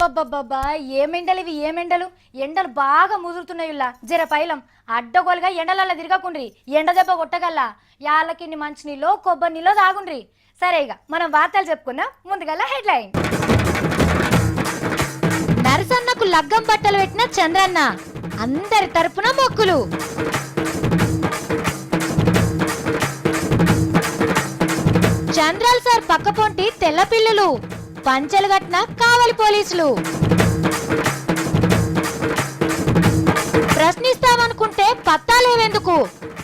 అబ్బబ్బబ్బబ్బా ఏమెండలు ఇవి ఏమెండలు ఎండలు బాగా ముదురుతున్నాయిలా జర పైలం అడ్డగోలుగా ఎండలల్ల తిరగకుండ్రి ఎండ దెబ్బ కొట్టగల్లా యాళ్ళకిన్ని మంచినీళ్ళు కొబ్బరి నీళ్ళు తాగుండ్రి. సరే ఇక మనం వార్తలు చెప్పుకుందాం. ముందుగల్లా హెడ్లైన్. నరసన్నకు లగ్గం బట్టలు పెట్టిన చంద్రన్న అందరి తరపున మొక్కులు. చంద్రాల్ సార్ పక్కపొంటి తెల్ల పిల్లలు పంచెలు కట్టిన కావలి పోలీసులు. ప్రశ్నిస్తామనుకుంటే పత్తాలేవెందుకు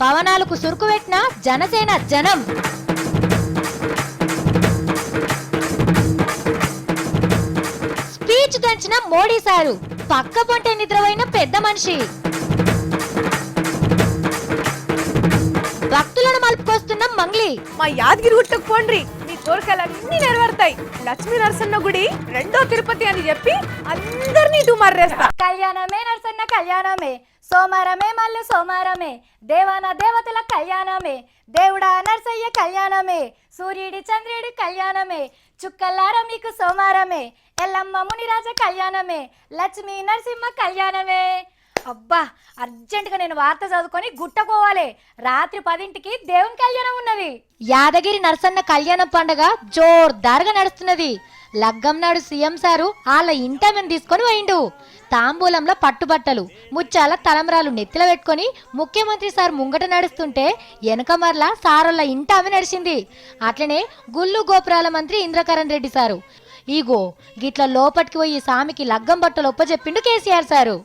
పవనాలకు సురుకు పెట్టిన జనసేన జనం. స్పీచ్ దంచిన మోడీ సారు పక్క పొంటే నిద్రపోయిన పెద్ద మనిషి. భక్తులను మలుపుకొస్తున్న మంగ్లీ. మా యాదగిరి గుట్టకు పోండ్రి, మీ కోరికలన్నీ నెరవేరుతాయి. లక్ష్మీ నరసన్న గుడి రెండో తిరుపతి అని చెప్పి అందరినీ దుమారేస్తా. కళ్యాణమే నరసన్న కళ్యాణమే, సోమారమే మల్లె సోమారమే, దేవాన దేవతల కళ్యాణమే, దేవుడా నరసయ్య కళ్యాణమే, సూర్యుడి చంద్రుడి కళ్యాణమే, చుక్కల్లార మీకు సోమారమే, ఎల్లమ్మ మునిరాజ కళ్యాణమే, లక్ష్మీ నరసింహ కళ్యాణమే. అబ్బా అర్జెంటుగా నేను వార్త చదువుకొని గుట్టకోవాలి. రాత్రి 10ంటికి దేవుని కళ్యాణం ఉన్నది. యాదగిరి నరసన్న కళ్యాణం పండుగ జోర్దారుగా నడుస్తున్నది. లగ్గం నాడు సీఎం సారు వాళ్ళ ఇంటమని తీసుకొని పోయిండు. తాంబూలంలో పట్టుబట్టలు ముచ్చాల తలంబ్రాలు నెత్తిలో పెట్టుకొని ముఖ్యమంత్రి సార్ ముంగట నడుస్తుంటే వెనక మరల సారోళ్ళ ఇంటామె నడిచింది. అట్లనే గుళ్ళు గోపురాల మంత్రి ఇంద్రకరణ్ రెడ్డి సారు ఈగో గిట్ల లోపటికి పోయి సామికి లగ్గం బట్టలు ఒప్పచెప్పిండు కేసీఆర్ సారు.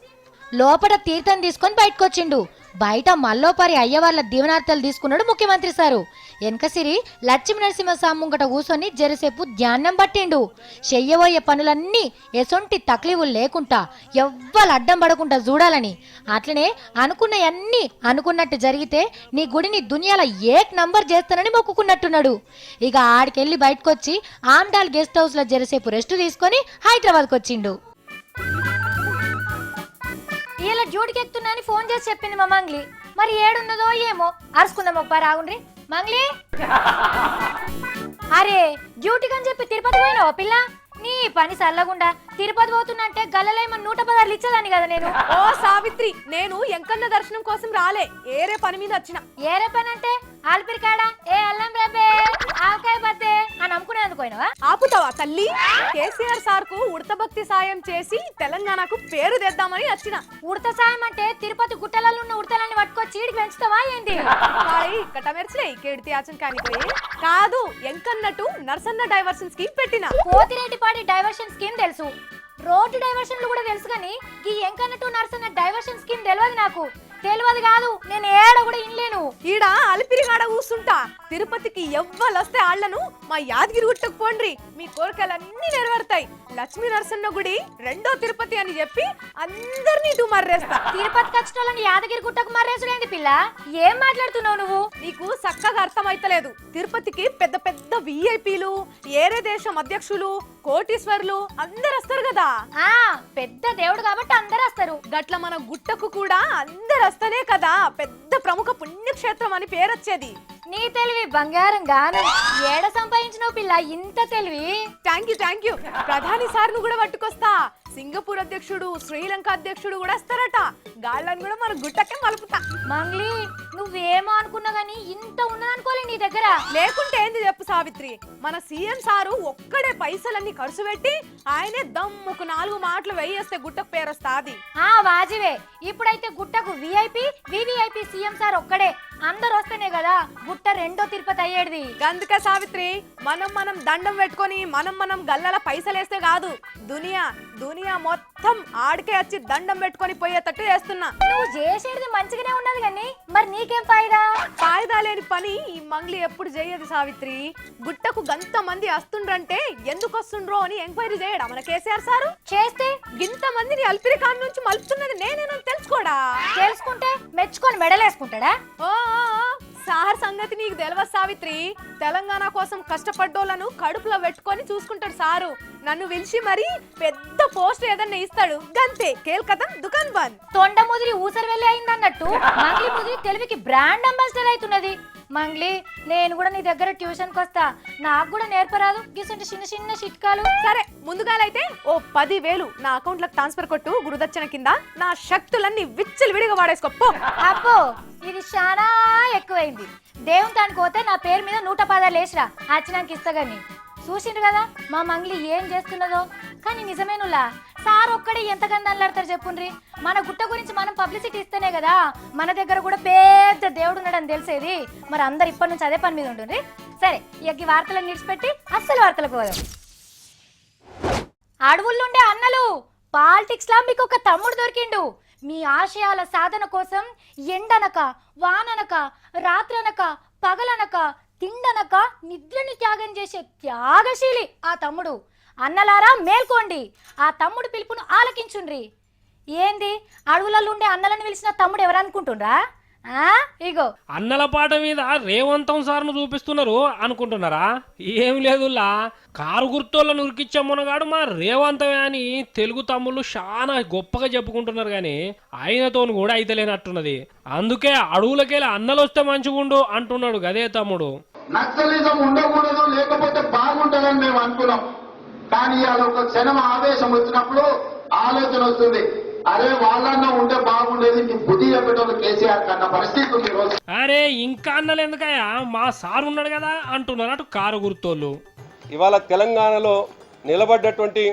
లోపల తీర్థం తీసుకొని బయటకొచ్చిండు. బయట మల్లోపరి అయ్యవార్ల దీవనార్థాలు తీసుకున్నాడు ముఖ్యమంత్రి సారు. వెనకసిరి లక్ష్మీ నరసింహస్వామి ముంగట కూర్చొని జరసేపు ధ్యానం పట్టిండు. చెయ్యబోయే పనులన్నీ ఎసొంటి తక్లీవులు లేకుండా ఎవ్వరు అడ్డం పడకుండా చూడాలని. అట్లనే అనుకున్నవన్నీ అనుకున్నట్టు జరిగితే నీ గుడిని దునియాల ఏక్ నంబర్ చేస్తానని మొక్కుకున్నట్టున్నాడు. ఇక ఆడికెళ్ళి బయటకొచ్చి ఆమ్డాల్ గెస్ట్ హౌస్ లో జరసేపు రెస్ట్ తీసుకొని హైదరాబాద్కి వచ్చిండు. ఇలా డ్యూటీకి ఎక్కుతున్నా అని ఫోన్ చేసి చెప్పింది మా మంగ్లీ. మరి ఏడున్నదో ఏమో అరుచుకుందాం. ఒక్క రాగుండ్రి మంగ్లీ. అరే డ్యూటీకి అని చెప్పి తిరుపతి పోయినావా పిల్ల? నీ పని సల్లగుండా తిరుపతి పోతున్నంటే గల్లలేమో 110 ఇచ్చేదాన్ని కదా నేను. ఓ సావిత్రి, నేను ఎంకన్న దర్శనం కోసం రాలే, ఏరే పని మీద వచ్చిన. ఏరే పని అంటే ఆల్పిరికాడ ఏ అల్లం రేపే ఆవకాయ బద్దే అని అమ్ముకునేందుకు పోయినావా? ఆపుతావా తల్లి? కేసీఆర్ సార్ కు ఉడత భక్తి సాయం చేసి తెలంగాణకు పేరు తెద్దామని వచ్చిన. ఉడత సాయం అంటే తిరుపతి గుట్టలలో ఉన్న ఉడతలన్నీ పట్టుకొచ్చి ఈడికి పెంచుతావా ఏంది? కటమెర్చలే కేడితే ఆచన కానిపోయి కాదు, ఎంకన్నట్టు నర్సన్న డైవర్షన్ స్కీమ్ పెట్టిన. పోతిరెడ్డిపాడి డైవర్షన్ స్కీమ్ తెలుసు, రోడ్డు డైవర్షన్లు కూడా తెలుసు, కానీ ఈ ఎంకన్నట్టు నర్సన్న డైవర్షన్ స్కీమ్ తెలియదు. నాకు తెలియదు కాదు, నేను ఏడ కూడా ఇన్లేను. ఈడ అలిపిరిగాడ కూర్చుంటా. తిరుపతికి ఎవ్వరు వస్తే ఆళ్లను మా యాదగిరి గుట్టకు పోండ్రి, మీ కోరికలన్నీ నెరవేరుతాయి. లక్ష్మీ నరసన్న గుడి రెండో తిరుపతి అని చెప్పి అందరినీ దుమారేస్తా. తిరుపతికి వచ్చిన వాళ్ళని యాదగిరి గుట్టకు మర్రేసుడేంది పిల్ల? ఏం మాట్లాడుతున్నావు నువ్వు? నీకు చక్కగా అర్థమైతలేదు. తిరుపతికి పెద్ద పెద్ద విఐపీలు, ఏరే దేశం అధ్యక్షులు, కోటీశ్వర్లు అందరు వస్తారు కదా. ఆ పెద్ద దేవుడు కాబట్టి అందరు వస్తారు. గట్ల మన గుట్టకు కూడా అందరు వస్తేనే కదా పెద్ద ప్రముఖ పుణ్యక్షేత్రం అని పేరొచ్చేది. నీ తెలివి బంగారం గాను. ఏడ సంపాదించినావు పిల్ల ఇంత తెలివి? Thank you. ప్రధాని సార్ను కూడా పట్టుకొస్తా. సింగపూర్ అధ్యక్షుడు, శ్రీలంక అధ్యక్షుడు కూడా వస్తారట. గాళ్ళని కూడా మన గుట్టకే మలుపుతా. మంగ్లీ నువ్వేమో అనుకున్నా గానీ ఇంత ఉన్నదనుకోలే నీ దగ్గర. లేకుంటే ఏంది చెప్పు సావిత్రి, మన సీఎం సారు ఒక్కడే పైసలన్నీ ఖర్చు పెట్టి ఆయనే దమ్ముకు 4 మాటలు వేయేస్తే గుట్టకు పేరొస్తాది. ఆ వాజివే. ఇప్పుడైతే గుట్టకు విఐపి వివిఐపి సీఎం సార్ ఒక్కడే. అందరు వస్తేనే కదా గుట్ట రెండో తిరుపతి అయ్యేది. అందుకే సావిత్రి, మనం దండం పెట్టుకొని మనం గల్లల పైసలేస్తే కాదు, దునియా మొత్తం ఆడికే వచ్చి దండం పెట్టుకొని పోయేటట్టు చేస్తున్నా. నువ్వు చేసేది మంచిగానే ఉన్నది కానీ మరి నీకేం ఫాయిదా లేని పని ఈ మంగ్లీ ఎప్పుడు చేయదు సావిత్రి. గుట్టకు గంత మంది వస్తుండ్రంటే ఎందుకు వస్తుండ్రో అని ఎంక్వైరీ చేయడా మన కేసీఆర్ సారు? చేస్తే గింత మందిని అల్పిరికాన్ నుంచి మలుపుతున్నది నేనేనని తెలుసుకోడా? తెలుసుకుంటే మెచ్చుకొని మెడలేసుకుంటాడా? సార్ సంగతి సంగతి నీకు తెలవ సావిత్రి. తెలంగాణ కోసం కష్టపడ్డోళ్ళను కడుపులో పెట్టుకొని చూసుకుంటాడు సారు. నన్ను పిలిచి మరి పెద్ద పోస్ట్ ఏదన్నా ఇస్తాడు, గంతే కేల్కతం దుకాన్ బంద్. తొండ ముదిరి ఊసరి వెళ్ళి అయిందన్నట్టు మంగ్లీ ముదిరి తెలివికి బ్రాండ్ అంబాసిడర్ అవుతున్నది. మంగ్లీ, నేను కూడా నీ దగ్గర ట్యూషన్కి వస్తా, నాకు కూడా నేర్పరాదు గిసుంటి చిన్న చిన్న చిట్కాలు. సరే, ముందుగాలైతే ఓ 10,000 నా అకౌంట్లకు ట్రాన్స్ఫర్ కొట్టు గురుదక్షిణ కింద. నా శక్తులన్నీ విచ్చలు విడిగా వాడేసుకో. అబ్బో, ఇది చాలా ఎక్కువైంది. దేవుని తానికి పోతే నా పేరు మీద 110 లేచిరా, వచ్చినాక ఇస్తగాని. చూసిండ్రు కదా మా మంగ్లీ ఏం చేస్తున్నదో. కానీ నిజమేనులా, సార్ ఒక్కడే ఎంత గందలాడతారు చెప్పుండ్రి. మన గుట్ట గురించి మనం పబ్లిసిటీ ఇస్తేనే కదా మన దగ్గర కూడా పెద్ద దేవుడు ఉన్నాడని తెలిసేది. మరి అందరు ఇప్పటి నుంచి అదే పని మీద ఉంటుండ్రి. సరే, ఈ వార్తలను నిడిచిపెట్టి అస్సలు వార్తలకు పోదాం. అడవుల్లుండే అన్నలు, పాలిటిక్స్ లా మీకు ఒక తమ్ముడు దొరికిండు. మీ ఆశయాల సాధన కోసం ఎండనక వాననక రాత్రనక పగలనక తిండనక నిద్రని త్యాగం చేసే త్యాగశీలి ఆ తమ్ముడు. అన్నలారా మేల్కోండి, ఆ తమ్ముడు పిలుపును ఆలకించుండ్రి. ఏంది అడవులలో ఉండే అన్నలను పిలిచిన తమ్ముడు ఎవరనుకుంటుండ్రా? ఇగో అన్నల పాట మీద రేవంతం సార్ను చూపిస్తున్నారు అనుకుంటున్నారా? ఏం లేదులా, కారు గుర్తోళ్ళను ఉరికిచ్చే మునగాడు మా రేవంతమే అని తెలుగు తమ్ముళ్ళు చాలా గొప్పగా చెప్పుకుంటున్నారు. కానీ ఆయనతోను కూడా అయితలేనట్టున్నది. అందుకే అడవులకెళ్ళి అన్నలు వస్తే మంచిగుండు అంటున్నాడు గదే తమ్ముడు. నక్సలిజం ఉండకూడదు, లేకపోతే బాగుంటుందని మేము అనుకున్నాం. కానీ ఇవాళ ఒక క్షణం ఆవేశం వచ్చినప్పుడు ఆలోచన వస్తుంది, అరే వాళ్ళన్నా ఉంటే బాగుండేది, నీ బుద్ధి చెప్పేటోళ్ళు కేసీఆర్ కన్నా పరిస్థితి ఉంది రోజు. అరే ఇంకా అన్నలు ఎందుకయ్యా, మా సార్ ఉన్నాడు కదా అంటున్నారు అటు కారు గుర్తోళ్ళు. ఇవాళ తెలంగాణలో నిలబడ్డటువంటి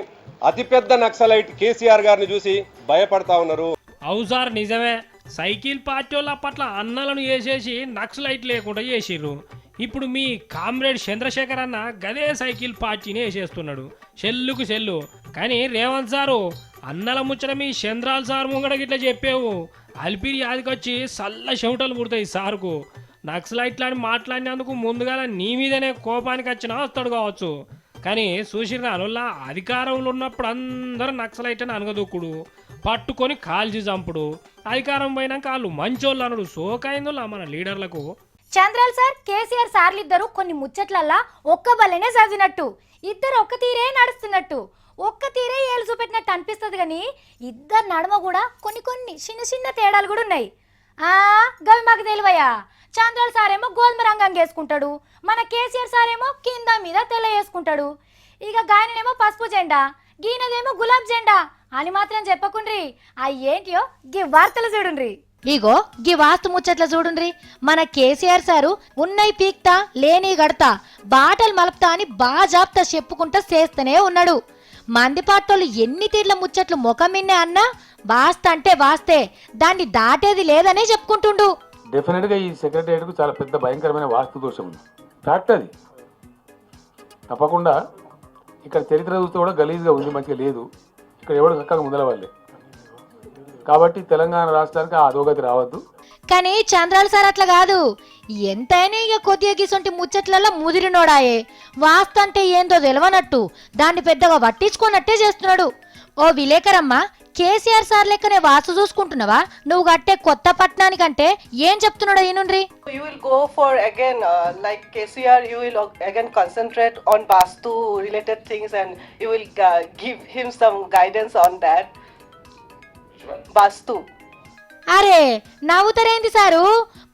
అతిపెద్ద నక్సలైట్ కేసీఆర్ గారిని చూసి భయపడతా ఉన్నారు. అవు సార్, నిజమే. సైకిల్ పార్టీ వాళ్ళు అప్పట్లో అన్నలను వేసేసి నక్సలైట్ లేకుండా చేసిర్రు. ఇప్పుడు మీ కామ్రేడ్ చంద్రశేఖర్ అన్న గదే సైకిల్ పార్టీని వేసేస్తున్నాడు, చెల్లుకు చెల్లు. కానీ రేవంత్ సారు అన్నల ముచ్చట మీ చంద్రాల్ సార్ ముంగడ గిట్లా చెప్పేవు, అల్పిరి యాదికొచ్చి సల్ల చెమటలు పుడతాయి సార్కు. నక్సలైట్లా అని మాట్లాడినందుకు ముందుగా నీ మీదనే కోపానికి వచ్చినా వస్తాడు కావచ్చు. కానీ చూసిరానుల్లా అధికారంలో ఉన్నప్పుడు అందరూ నక్సలైట్ అని అనగదొక్కుడు, పట్టుకొని కాల్చి చంపుడు. అధికారం పోయినాక వాళ్ళు మంచోళ్ళు అనుడు సోకైందులా మన లీడర్లకు. చంద్రాల్ సార్, కేసీఆర్ సార్లు ఇద్దరు కొన్ని ముచ్చట్లల్లా ఒక్క బల్లెనే చదివినట్టు, ఇద్దరు ఒక్క తీరే నడుస్తున్నట్టు, ఒక్క తీరే ఏళ్ళు చూపెట్టినట్టు అనిపిస్తుంది. కానీ ఇద్దరు నడమ కూడా కొన్ని కొన్ని చిన్న చిన్న తేడాలు కూడా ఉన్నాయి. గవి మాకు తెలివయ్యా. చంద్రాల్ సార్ ఏమో గోధుమ రంగం వేసుకుంటాడు, మన కేసీఆర్ సార్ ఏమో కింద మీద తెల్ల వేసుకుంటాడు. ఇక గాయనేమో పసుపు జెండా, గీనదేమో గులాబ్ జెండా అని మాత్రం చెప్పకుండ్రి. ఏంటియో గీ వార్తలు చూడుండ్రి. ఇగో గీ వాస్తు ముచ్చట్ల చూడుండ్రి. మన కేసీఆర్ సారు ఉన్నయి పీక్తా లేని గడతా బాటలు మలపుతా అని బాజాప్తా చెప్పుకుంటా చేస్తూనే ఉన్నాడు. మందిపాటోళ్ళు ఎన్ని తీర్ల ముచ్చట్లు ముఖం మిన్నే అన్నా వాస్త అంటే వాస్తే, దాన్ని దాటేది లేదనే చెప్పుకుంటుండు. డెఫినెట్ గా ఈ సెక్రటరియట్ కు చాలా పెద్ద భయంకరమైన వాస్తు దోషం ఉంది. ఫ్యాక్ట్ అది. తప్పకుండా ఇక్కడ చరిత్ర చూస్తే కూడా గలీజ్గా ఉంది, మంచిగా లేదు. ఇక్కడ ఎవడు చక్కగా ముందల వాళ్ళే. కాబట్టి తెలంగాణ రాష్ట్రానికి ఆ అధోగతి రావద్దు. కానీ చంద్రాల సార్ అట్లా కాదు. ఎంతైనా ఇక కొద్దిగా గీసొంటి ముచ్చట్లలో ముదిరినోడాయే. వాస్తు అంటే ఏందో తెలియనట్టు దాన్ని పెద్దగా పట్టించుకున్నట్టే చేస్తున్నాడు. ఓ విలేకరమ్మ, కేసీఆర్ సార్ లెక్కనే వాస్తు చూసుకుంటున్నావా? నువ్వు కట్టే కొత్త పట్టణానికంటే ఏం చెప్తున్నాడో ఈనుండ్రి. You will go for again like KCR, you will again concentrate on Vastu related things and you will give him some guidance on that. Vastu. అరే నవ్వుతారేంది సారు?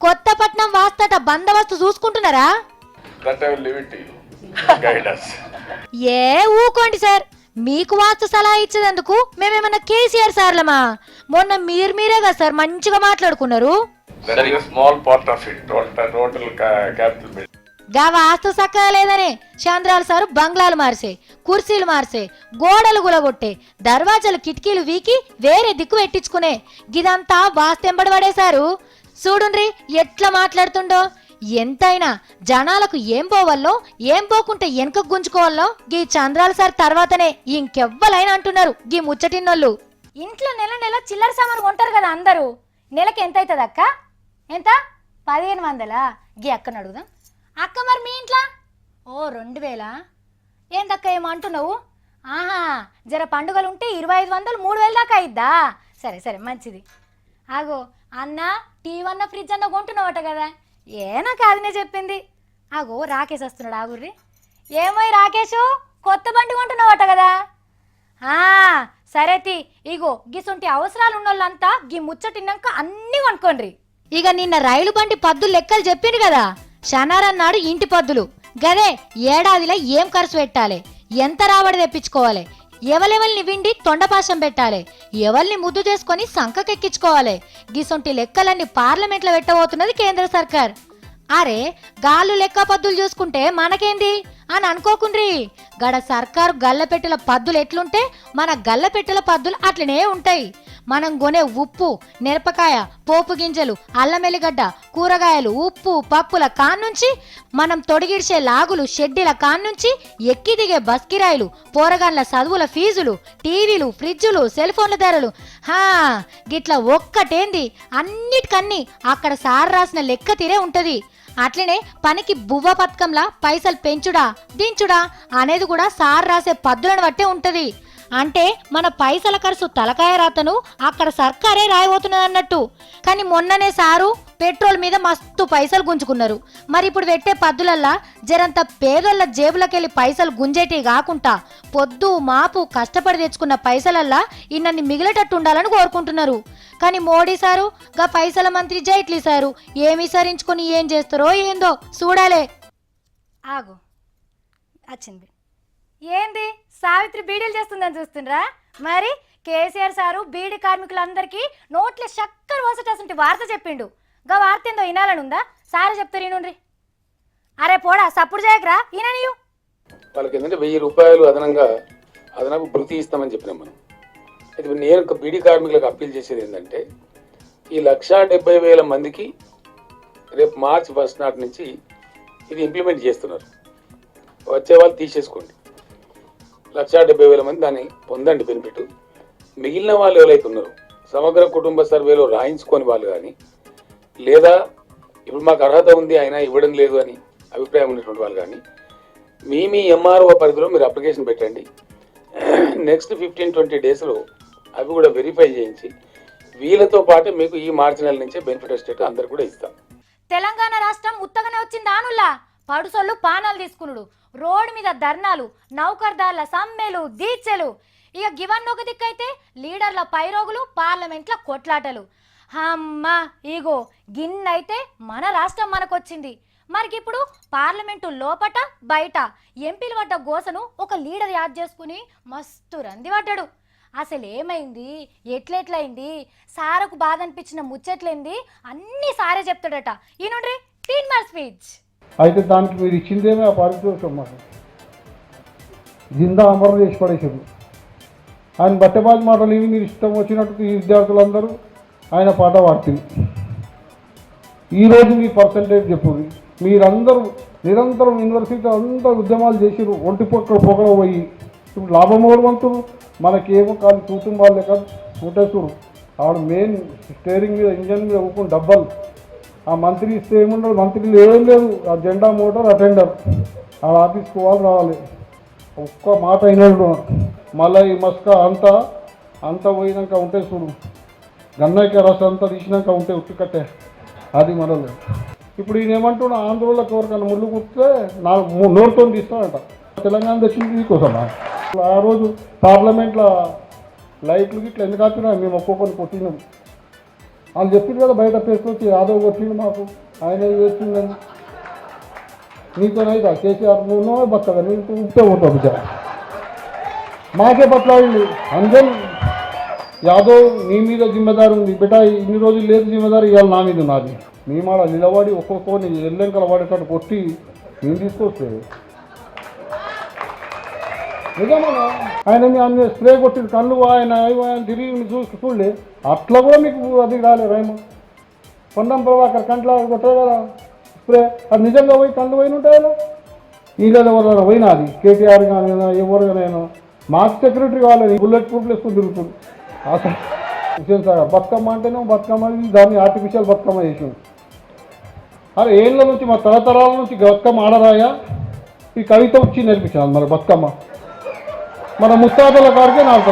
కొత్త పట్నం వాస్తట బందోబస్తు చూసుకుంటున్నారా? ఏ ఊకోండి సార్, మీకు వాస్తు సలహా ఇచ్చేందుకు మేమేమన్నా కేసీఆర్ సార్లమా? మొన్న మీరే కదా సార్ మంచిగా మాట్లాడుకున్నారు. గా వాస్తు చక్కగా లేదనే చంద్రాల సారు బంగ్లాలు మార్చే, కుర్చీలు మార్చే, గోడలు గులగొట్టే, దర్వాజాలు కిటికీలు వీకి వేరే దిక్కు పెట్టించుకునే, గిదంతా వాస్తెంబడి పడేశారు. చూడుండ్రి ఎట్లా మాట్లాడుతుండో. ఎంతైనా జనాలకు ఏం పోవాలో ఏం పోకుంటే వెనక గుంజుకోవాలో గీ చంద్రాల సార్ తర్వాతనే ఇంకెవ్వలైనా అంటున్నారు గీ ముచ్చటిన్నోళ్ళు. ఇంట్లో నెల నెల చిల్లర సామాను కొంటారు కదా అందరూ. నెలకి ఎంత అవుతుంది అక్క? ఎంత? 1500. గీ అక్కను అడుగుదాం. అక్క మరి మీ ఇంట్లో? ఓ 2000. ఏందక్క ఏమో అంటున్నావు? ఆహా, జర పండుగలు ఉంటే 2500 3000 దాకా అయిద్దా? సరే సరే మంచిది. ఆగో అన్న, టీవీ అన్న ఫ్రిడ్జ్ అన్న కొంటున్నావట కదా, నాకు అదినే చెప్పింది. ఆగో రాకేష్ వస్తున్నాడు ఆగుర్రి. ఏమో రాకేషు కొత్త బండి కొంటున్నావట కదా? సరేతి ఇగో గిసుంటి అవసరాలు ఉన్నోళ్ళంతా గీ ముచ్చటిన్నాక అన్నీ కొనుక్కోండ్రి. ఇక నిన్న రైలు బండి పద్దులు లెక్కలు చెప్పిండు కదా, శనారన్నాడు ఇంటి పద్దులు. గదే ఏడాదిలో ఏం ఖర్చు పెట్టాలి, ఎంత రాబడి తెప్పించుకోవాలి, ఎవలెవల్ని విండి తొండపాశం పెట్టాలి, ఎవల్ని ముద్దు చేసుకొని సంకకెక్కించుకోవాలి. గిసొంటి లెక్కలన్నీ పార్లమెంట్లో పెట్టబోతున్నది కేంద్ర సర్కార్. అరే గాళ్ళు లెక్క పద్దులు చూసుకుంటే మనకేంది అని అనుకోకుండ్రి. గడ సర్కారు గల్లపెట్టెల పద్దులు ఎట్లుంటే మన గల్లపెట్టెల పద్దులు అట్లనే ఉంటాయి. మనం కొనే ఉప్పు, మిరపకాయ, పోపు గింజలు, అల్లం ఎల్లిగడ్డ, కూరగాయలు, ఉప్పు, పప్పుల కాన్నుంచి మనం తొడిగిడిచే లాగులు, షెడ్డీల కాన్నుంచి ఎక్కి దిగే బస్ కిరాయిలు, పోరగాన్ల చదువుల ఫీజులు, టీవీలు, ఫ్రిడ్జులు, సెల్ ఫోన్ల ధరలు, గిట్లా ఒక్కటేంది అన్నిటికన్నీ అక్కడ సార్ రాసిన లెక్క తీరే ఉంటది. అట్లనే పనికి బువ్వ పథకంలా పైసలు పెంచుడా దించుడా అనేది కూడా సార్ రాసే పద్దులను బట్టే ఉంటది. అంటే మన పైసల ఖర్చు తలకాయ రాతను అక్కడ సర్కారే రాయబోతున్నది అన్నట్టు. కానీ మొన్ననే సారు పెట్రోల్ మీద మస్తు పైసలు గుంజుకున్నారు. మరి ఇప్పుడు పెట్టే పద్దులల్లా జరంత పేదోళ్ళ జేబులకెళ్ళి పైసలు గుంజేటి కాకుండా పొద్దు మాపు కష్టపడి తెచ్చుకున్న పైసలల్లా ఇన్నన్ని మిగిలేటట్టు ఉండాలని కోరుకుంటున్నారు. కానీ మోడీ సారు గా పైసల మంత్రి జైట్లీ సారు ఏమి సరించుకొని ఏం చేస్తారో ఏందో చూడాలే. ఆగు వచ్చింది ఏంది సావిత్రి బీడీలు చేస్తుందని చూస్తుండ్రా? మరి కేసీఆర్ సారు బీడీ కార్మికులందరికీ నోట్ల చక్కర పోసటటువంటి వార్త చెప్పిండు. గా వార్త ఏందో వినాలనుందా? సారే చెప్తారు ఈనుండ్రి. అరే పోడా సప్పుడు చేయకరా ఈయన నీయు. వాళ్ళకి ఏంటంటే 1000 రూపాయలు అదనపు భృతి ఇస్తామని చెప్పినాం మనం. అయితే నేను బీడీ కార్మికులకు అప్పీల్ చేసేది ఏంటంటే ఈ 1,70,000 మందికి రేపు మార్చి 1 నాటి నుంచి ఇది ఇంప్లిమెంట్ చేస్తున్నారు. వచ్చే వాళ్ళు తీసేసుకోండి. 1,70,000 మంది దాన్ని పొందండి బెనిఫిట్. మిగిలిన వాళ్ళు ఎవరైతే ఉన్నారో సమగ్ర కుటుంబ సర్వేలో రాయించుకొని వాళ్ళు కానీ లేదా ఇప్పుడు మాకు అర్హత ఉంది అయినా ఇవ్వడం లేదు అని అభిప్రాయం ఉన్నటువంటి వాళ్ళు కానీ మీ ఎంఆర్ఓ పరిధిలో మీరు అప్లికేషన్ పెట్టండి. నెక్స్ట్ 15-20 డేస్లో అవి కూడా వెరిఫై చేయించి వీళ్ళతో పాటు మీకు ఈ మార్చి నెల నుంచే బెనిఫిట్ వచ్చేట్టు అందరు కూడా ఇస్తాం. తెలంగాణ రాష్ట్రం ఉత్తగానే వచ్చింది ఆనుల్లా. పడుసొల్లు పానాలు తీసుకునుడు, రోడ్డు మీద ధర్నాలు, నౌకర్దార్ల సమ్మెలు, దీక్షలు. ఇక గివన్ ఒక దిక్కైతే లీడర్ల పైరోగులు, పార్లమెంట్ల కొట్లాటలు. అమ్మా ఇగో గిన్నైతే మన రాష్ట్రం మనకొచ్చింది. మరికి ఇప్పుడు పార్లమెంటు లోపట బయట ఎంపీలు పడ్డ గోసను ఒక లీడర్ యాద్ చేసుకుని మస్తు రంది పడ్డాడు. అసలు ఏమైంది, ఎట్లెట్లయింది, సారకు బాధ అనిపించిన ముచ్చట్లేంది అన్నీ సారే చెప్తాడట. ఈనుండ్రి 3 మార్క్స్ స్పీచ్. అయితే దానికి మీరు ఇచ్చిందేమే ఆ పారితోషికం మాకు జిందా అమరం చేసి పడేసారు. ఆయన బట్టబాజు మాటలు ఇవి మీరు ఇష్టం వచ్చినట్టు ఈ విద్యార్థులందరూ ఆయన పాట పాడుతుంది. ఈరోజు మీ పర్సంటేజ్ చెప్పుర్రి. మీరందరూ నిరంతరం యూనివర్సిటీ అంతా ఉద్యమాలు చేసిరు, ఒంటి పొగ పోయి ఇప్పుడు లాభం వంతులు మనకేమో కానీ కుటుంబాలు లేక ఉంటేస్తురు. ఆవిడ మెయిన్ స్టేరింగ్ మీద ఇంజన్ మీద ఊపుకుని డబ్బలు. ఆ మంత్రి ఇస్తే ఏముండదు, మంత్రులు ఏం లేదు, ఆ జెండా మోటార్ అటెండర్ ఆ ఆఫీస్కి వాళ్ళు రావాలి. ఒక్క మాట అయినాడు. మళ్ళీ ఈ మస్క అంతా పోయినాక ఉంటే చూడు, గన్నయ్య రసం అంతా తీసినాక ఉంటే ఉట్టికట్టే అది మనలో. ఇప్పుడు ఈయన ఏమంటున్నా ఆంధ్రలోకి ఎవరికైనా ముళ్ళు కుడితే నోరుతో తీస్తాడంట. తెలంగాణ తెచ్చింది మీకోసం. ఆ రోజు పార్లమెంట్లో లైట్లు గిట్లా ఎందుకు వచ్చినా మేము ఒక్కొక్కరిని కొట్టినాం. వాళ్ళు చెప్పింది కదా బయట పేసుకొచ్చి యాదవ్ కొట్టిండు మాకు, ఆయన చేసిందని. నీతోనైతే కేసీఆర్ నువ్వు బతకదా, నీకు ఉంటే పోతావు బిడ్డ. మాకే పట్లాడింది అంజన్ యాదవ్ నీ మీద జిమ్మెదారు ఉంది బిడ్డ, ఇన్ని రోజులు లేదు జిమ్మెదారు, ఇవాళ నా మీద ఉన్నది. నీ మాట నిలబడి ఒక్కొక్కరిని ఎల్లెంకల పడేటట్టు కొట్టి నేను తీసుకొస్తే నిజమా. ఆయన అన్ని స్ప్రే కొట్టి కళ్ళు ఆయన తిరిగి చూడలే, అట్లా కూడా మీకు అది రాలే రైమ. పొన్నం ప్రభాకర్ కంట్లో కొట్టారు కదా స్ప్రే, అది నిజంగా పోయి కళ్ళు పోయిన ఉంటాయో వీళ్ళలో ఎవరైనా పోయినా అది కేటీఆర్ కానీ ఎవరిగానైనా మాకు సెక్రటరీ కావాలి బుల్లెట్ ప్రూఫ్లు వేసుకుని తిరుగుతుంది. అసలు హుసేన్ సాగర్ బతుకమ్మ అంటేనే బతుకమ్మ, దాన్ని ఆర్టిఫిషియల్ బతుకమ్మ చేసింది. అరే ఏళ్ళ నుంచి మా తరతరాల నుంచి బతుకమ్మ ఆడరాయా, ఈ కవిత వచ్చి నేర్పించాను మరి బతుకమ్మ మన ముత్తాతల కాడికే నాకు.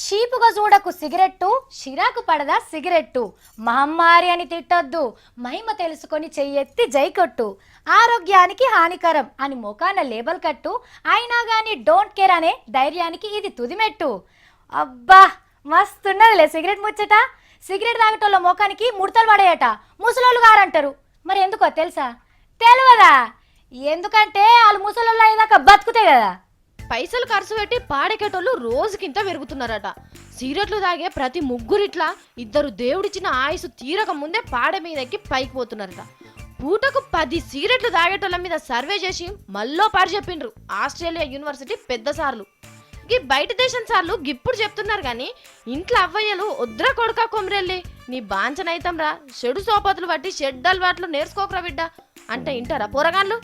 షీప్ చీపుగా చూడకు సిగరెట్టు, చిరాకు పడదా సిగరెట్టు, మహమ్మారి అని తిట్టొద్దు, మహిమ తెలుసుకొని చెయ్యెత్తి జైకొట్టు, ఆరోగ్యానికి హానికరం అని మోకాన లేబల్ కట్టు, అయినా గాని డోంట్ కేర్ అనే ధైర్యానికి ఇది తుదిమెట్టు. అబ్బా మస్తున్నదిలే సిగరెట్ ముచ్చట. సిగరెట్ తాగేటోళ్ళ మోకానికి ముడతలు పడేయట, ముసలోళ్ళు గారంటారు. మరి ఎందుకో తెలుసా? తెలియదా? ఎందుకంటే వాళ్ళు ముసలోళ్ళు అయ్యేదాకా బతుకుతాయి కదా. పైసలు ఖర్చు పెట్టి పాడెకేటోళ్ళు రోజుకింత పెరుగుతున్నారట. సిగరెట్లు తాగే ప్రతి ముగ్గురిట్లా ఇద్దరు దేవుడిచ్చిన ఆయుసు తీరక ముందే పాడ మీదకి పైకి పోతున్నారట. పూటకు 10 సిగరెట్లు తాగేటోళ్ళ మీద సర్వే చేసి మళ్ళీ పాడు చెప్పిండ్రు ఆస్ట్రేలియా యూనివర్సిటీ పెద్ద సార్లు. ఈ బయట దేశం సార్లు గిప్పుడు చెప్తున్నారు కానీ ఇంట్లో అవ్వయ్యలు వద్దురా కొడుక కొమరెల్లి నీ బాంచనైతంరా, చెడు సోపతులు బట్టి షెడ్ అలవాట్లు నేర్చుకోకరా బిడ్డ అంటే ఇంటారా పోరగాళ్ళు?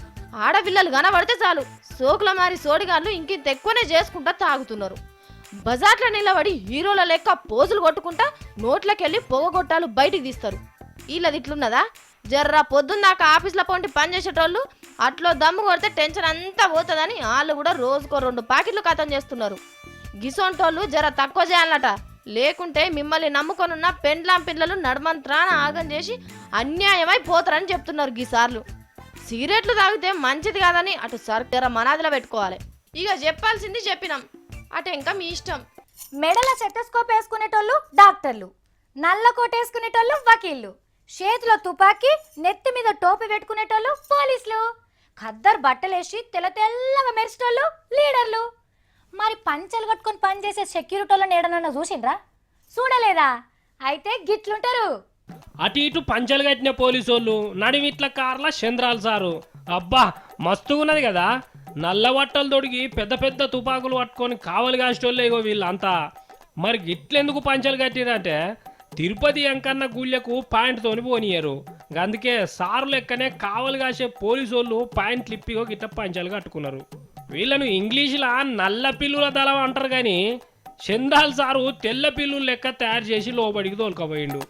ఆడపిల్లలు కనబడితే చాలు సోకుల మారి సోడిగాళ్ళు ఇంకింత ఎక్కువనే చేసుకుంటా తాగుతున్నారు. బజార్లో నిలబడి హీరోల లెక్క పోజులు కొట్టుకుంటా నోట్లకెళ్ళి పొగగొట్టాలు బయటికి తీస్తారు. వీళ్ళది ఇట్లున్నదా? జర్రా పొద్దున్నాక ఆఫీస్లో పోండి పని చేసేటోళ్ళు అట్లో దమ్ము కొడితే టెన్షన్ అంతా పోతుందని వాళ్ళు కూడా రోజుకో 2 ప్యాకెట్లు ఖతం చేస్తున్నారు. గిసోంటోళ్ళు జర తక్కువ చేయాలట, లేకుంటే మిమ్మల్ని నమ్ముకొనున్న పెండ్లాం పిల్లలు నడమంత్రాన ఆగం చేసి అన్యాయమై పోతారని చెప్తున్నారు గీసార్లు. సిగరెట్లు తాగితే మంచిది కాదని అటు సర్కార మనాదిలో పెట్టుకోవాలి. ఇక చెప్పాల్సింది చెప్పినాం, అటు ఇంకా మీ ఇష్టం. మెడల సెటోస్కోప్ వేసుకునేటోళ్ళు డాక్టర్లు, నల్ల కోట్ వేసుకునేటోళ్ళు వకీళ్ళు, చేతిలో తుపాకీ నెత్తి మీద టోపీ పెట్టుకునేటోళ్ళు పోలీసులు, ఖద్దరు బట్టలేసి తెల్లగా మెరిసేటోళ్ళు లీడర్లు. మరి పంచలు కట్టుకొని పనిచేసే సెక్యూరిటీ వాళ్ళని ఏడనన్నా చూసిండ్రా? చూడలేదా? అయితే గిట్లుంటారు. అటు ఇటు పంచలు కట్టిన పోలీసోళ్ళు, నడిమిట్ల కార్ల చంద్రాలు సారు. అబ్బా మస్తుగున్నది కదా. నల్ల బట్టలు తొడిగి పెద్ద పెద్ద తుపాకులు పట్టుకొని కావలి కాసేటోళ్ళే ఇగో వీళ్ళంతా. మరి గిట్లెందుకు పంచలు కట్టిరంటే తిరుపతి ఎంకన్న గుళ్ళకు పాయింట్తోని పోనీయరు. అందుకే సారు లెక్కనే కావలి కాసే పోలీసోళ్ళు పాయింట్లు ఇప్పిగో గిట్ల పంచలు కట్టుకున్నారు. వీళ్ళను ఇంగ్లీష్లా నల్ల పిల్లుల దళం అంటారు కానీ చంద్రాలు సారు తెల్ల పిల్లులు లెక్క తయారు చేసి లోబడికి తోలుకపోయిండు.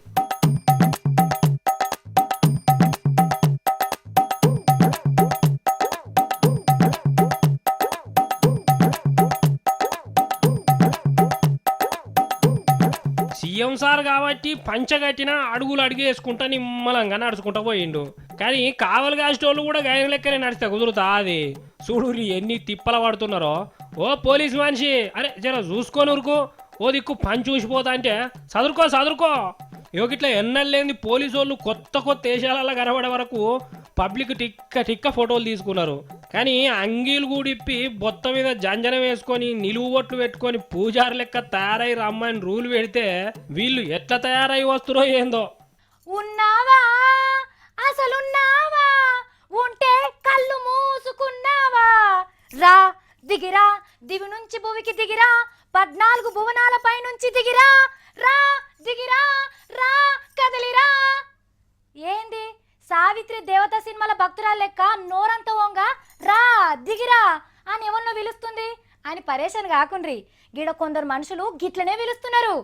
సీఎం సార్ కాబట్టి పంచగట్టిన అడుగులు అడిగేసుకుంటా నిమ్మలంగా నడుచుకుంటా పోయిండు. కానీ కావలి కాసేటోళ్ళు కూడా గాయన లెక్కనే నడిస్తే కుదురుతా? అది చూడు ఎన్ని తిప్పల పడుతున్నారో. ఓ పోలీస్ మనిషి, అరే జర చూసుకొని ఊరుకో, ఓ దిక్కు పని చూసిపోతా అంటే చదువుకో. ఇట్లా ఎన్నెళ్ళేంది పోలీసు వాళ్ళు కొత్త దేశాలలో కనబడే వరకు పబ్లిక్ టిక్క ఫోటోలు తీసుకున్నారు. కానీ అంగీలు కూడిప్పి బొత్త మీద జంజనం వేసుకొని నిలువు బొట్లు పెట్టుకొని పూజారి లెక్క తయారై రమ్మని రూల్ పెడితే వీళ్ళు ఎట్లా తయారై వస్తురో ఏందో. ఉన్నావా అసలున్నావా, ఉంటే కళ్ళు మూసుకున్నావా, రా దిగిరా దివి నుంచి భూమికి దిగిరా, 14 భువనాల పై నుంచి దిగిరా, రా దిగిరా రా కదలిరా. ఏంది సావిత్రి దేవత సినిమాల భక్తురాలు లెక్క నోరంత ఓంగా రా దిగిరా అని ఎవరినో పిలుస్తుంది అని పరేషాన్ కాకుండ్రి. గిడ కొందరు మనుషులు గిట్లనే పిలుస్తున్నారు.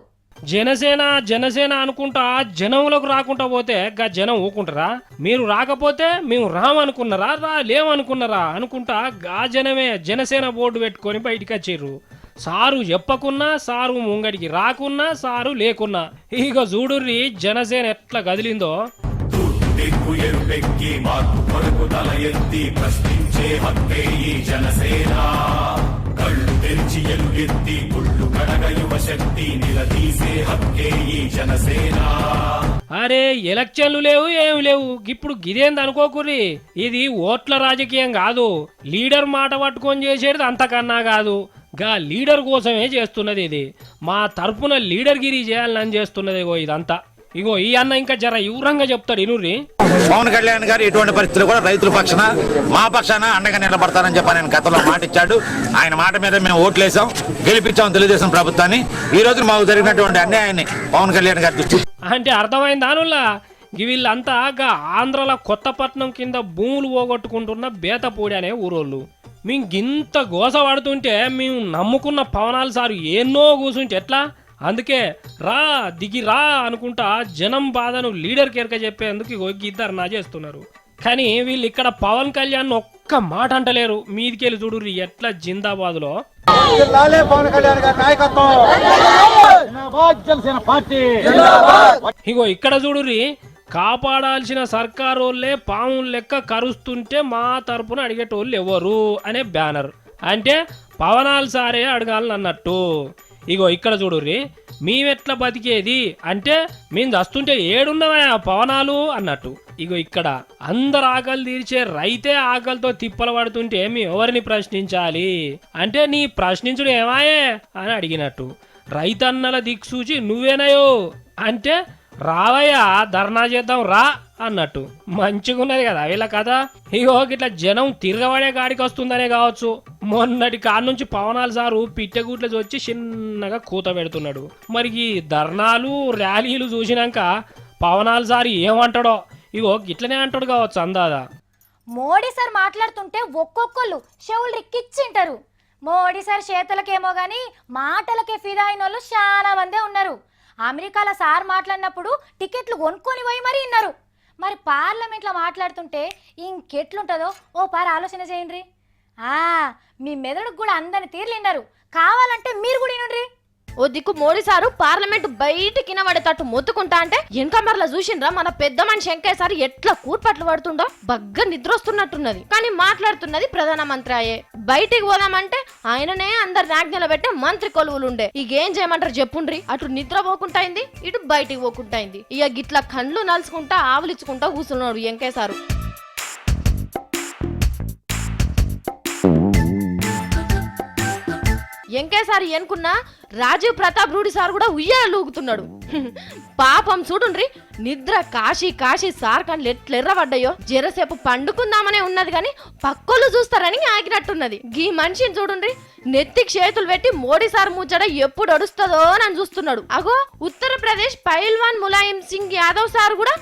జనసేన అనుకుంటా జనంలోకి రాకుండా పోతే గా జనం ఊకుంటారా? మీరు రాకపోతే మేము రామనుకున్నారా, లేమనుకున్నారా అనుకుంటా గా జనమే జనసేన బోర్డు పెట్టుకొని బయటికి వచ్చారు. సారు చెప్పకున్నా, సారు ముంగడికి రాకున్నా, సారు లేకున్నా ఇక చూడుర్రి జనసేన ఎట్లా కదిలిందో. కళ్ళు తెరిచి ఎలుగెత్తి గుళ్ళు కడగ యువ శక్తి నిలదీసే హక్కే ఈ జనసేన. అరే ఎలక్షన్లు లేవు ఏమి లేవు, ఇప్పుడు గిదేంది అనుకోకుర్రి. ఇది ఓట్ల రాజకీయం కాదు, లీడర్ మాట పట్టుకొని చేసేది అంతకన్నా కాదు. గా లీడర్ కోసమే చేస్తున్నది ఇది. మా తరపున లీడర్ గిరి చేయాలని చేస్తున్నది ఇదంతా. ఇగో ఈ అన్న ఇంకా జర వివరంగా చెప్తాడు ఇనుర్రి. పవన్ కళ్యాణ్ గారు ఇటువంటి పరిస్థితులు కూడా రైతుల పక్షాన మా పక్షాన అండగా నిలబడతారని చెప్పి ఆయన గతంలో మాట ఇచ్చాడు. ఆయన మాట మీద మేము ఓట్లేసాం, గెలిపించాం తెలుగుదేశం ప్రభుత్వాన్ని. ఈ రోజు మాకు జరిగినటువంటి అన్యాయాన్ని పవన్ కళ్యాణ్ గారి దృష్టి అంటే అర్థమైంది దానుల్లా. వీళ్ళంతా ఆంధ్రలో కొత్తపట్నం కింద భూములు పోగొట్టుకుంటున్న బేతపూడి అనే ఊరోళ్ళు. మేము గింత గోస పడుతుంటే మేము నమ్ముకున్న పవనాలు సారు ఎన్నో కూర్చుంటే ఎట్లా? అందుకే రా దిగిరా అనుకుంటా జనం బాధను లీడర్ కేరక చెప్పేందుకు ఇద్దరు నా చేస్తున్నారు. కానీ వీళ్ళు ఇక్కడ పవన్ కళ్యాణ్ ఒక్క మాట అంటలేరు. మీదికెళ్ళి చూడు ఎట్లా జిందాబాద్లో ఇగో ఇక్కడ చూడుర్రి, కాపాడాల్సిన సర్కారోళ్ళే పాములు లెక్క కరుస్తుంటే మా తరపున అడిగేటోళ్ళు ఎవరు అనే బ్యానర్. అంటే పవనాలు సారే అడగాలని అన్నట్టు. ఇగో ఇక్కడ చూడుర్రి, మేమెట్లా బతికేది అంటే మేము చస్తుంటే ఏడున్నవా పవనాలు అన్నట్టు. ఇగో ఇక్కడ అందరు ఆకలి తీర్చే రైతే ఆకలితో తిప్పలు పడుతుంటే మేము ఎవరిని ప్రశ్నించాలి అంటే నీ ప్రశ్నించుడు ఏమాయే అని అడిగినట్టు. రైతన్నల దిక్సూచి నువ్వేనయో అంటే రావయ్యా ధర్నా చేద్దాం రా అన్నట్టు. మంచిగున్నది కదా వీళ్ళ కథ. ఇగో ఇట్లా జనం తిరగబడే కాడికి వస్తుందనే కావచ్చు. మొన్నటి కాడ నుంచి పవనాలు సారు పిట్టెగూట్ల వచ్చి చిన్నగా కూత పెడుతున్నాడు. మరి ఈ ధర్నాలు ర్యాలీలు చూసినాక పవనాలు సార్ ఏమంటాడో ఇగో గిట్లనే అంటాడు కావచ్చు అందాదా. మోడీ సార్ మాట్లాడుతుంటే ఒక్కొక్కళ్ళు చెవులు రిక్కిచ్చింటారు. మోడీ సార్ చేతులకేమో గాని మాటలకే ఫిదా అయిన వాళ్ళు చాలా మందే ఉన్నారు. అమెరికాలో సార్ మాట్లాడినప్పుడు టికెట్లు కొనుక్కొని పోయి మరీ విన్నారు. మరి పార్లమెంట్లో మాట్లాడుతుంటే ఇంకెట్లుంటుందో ఓ పార ఆలోచన చేయండి. మీ మెదడుకు కూడా అందరిని తీర్లిన్నారు. కావాలంటే మీరు కూడా వినండి. ఓ దిక్కు మోడీ సారు పార్లమెంట్ బయటికి వినబడేటట్టు మొత్తుకుంటా అంటే వెనకమర్లా చూసిండ్రా మన పెద్ద మనిషి వెంకయ్య సార్ ఎట్లా కూర్పట్లు పడుతుండో. బగ్గ నిద్ర వస్తున్నట్టున్నది. కానీ మాట్లాడుతున్నది ప్రధానమంత్రి అయ్యే. బయటికి పోదామంటే ఆయననే అందరి ఆజ్ఞలు పెట్టే మంత్రి కొలువులు ఉండే. ఇకేం చేయమంటారు చెప్పుండ్రి. అటు నిద్ర పోకుండా అయింది, ఇటు బయటికి పోకుండా అయింది. ఇక గిట్లా కండ్లు నలుచుకుంటా ఆవులిచ్చుకుంటా కూర్చున్నాడు వెంకయ్య సారు. వెంకయ్య సార్ ఎనుకున్నా రాజీవ్ ప్రతాప్ రూడి సార్ కూడా ఉయ్యాలు ఊగుతున్నాడు. పాపం చూడుండ్రి, నిద్ర కాశీ కాశీ సార్ కళ్ళు ఎట్లెర్రబడ్డాయో. జరసేపు పండుకుందామనే ఉన్నది కానీ పక్కోళ్ళు చూస్తారని ఆగినట్టున్నది. గీ మనిషిని చూడుండ్రి, నెత్తికి చేతులు పెట్టి మోడీ సార్ ముచ్చట ఎప్పుడు అడుస్తుందో అని చూస్తున్నాడు. అగో ఉత్తరప్రదేశ్ పైల్వాన్ ములాయం సింగ్ యాదవ్ సార్ కూడా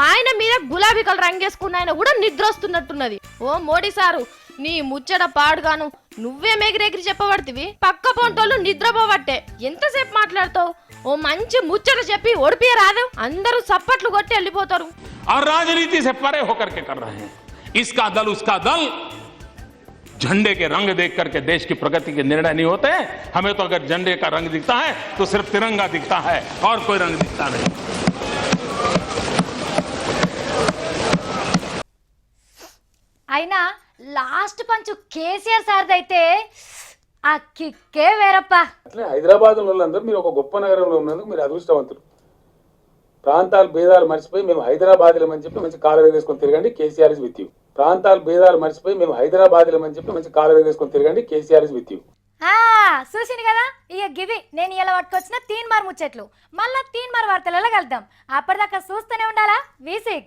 ఆయన మీద గులాబీ కలర్ రంగేసుకున్న ఆయన కూడా నిద్ర వస్తున్నట్టున్నది. ఓ మోడీ సారు, నీ ముచ్చట పాడుగాను నువ్వే మెగిరెగిరి చెప్పబడుతుంది. పక్క పొంటోళ్ళు నిద్రపోవట్టే ఎంతసేపు మాట్లాడతావు? ఓ మంచి ముచ్చట చెప్పి ఓడిపోయే రాదు, అందరూ సప్పట్లు కొట్టి వెళ్ళిపోతారు. और राजनीति से परे होकर के कर रहे हैं. इसका दल उसका दल झंडे के रंग देख करके देश की प्रगति के निर्णय नहीं होते. हमें तो अगर झंडे का रंग दिखता है तो सिर्फ तिरंगा दिखता है और कोई रंग दिखता नहीं. అయినా లాస్ట్ పంచు కేసీఆర్ సార్ది అయితే ఆ కిక్కే వేరప్ప. అట్లే హైదరాబాద్ వాళ్ళందరూ మీరు ఒక గొప్ప నగరంలో ఉన్నందుకు మీరు అదృష్టవంతులు. ప్రాంతాలు భేదాలు మర్చిపోయి మేము హైదరాబాద్లమని చెప్పి మంచి కాలర్ వేసుకొని తిరగండి, కేసీఆర్ ఇస్ విత్ యూ. ప్రాంతాలు భేదాలు మర్చిపోయి మేము హైదరాబాద్లమని చెప్పి మంచి కాలర్ వేసుకొని తిరగండి, కేసీఆర్ ఇస్ విత్ యూ. చూసింది కదా, ఇక గివి నేను ఇలా పట్టుకొచ్చిన తీన్మార్ ముచ్చట్లు. మళ్ళా తీన్మార్ వార్తలలో కలుద్దాం. అప్పటిదాకా చూస్తూనే ఉండాలా V6.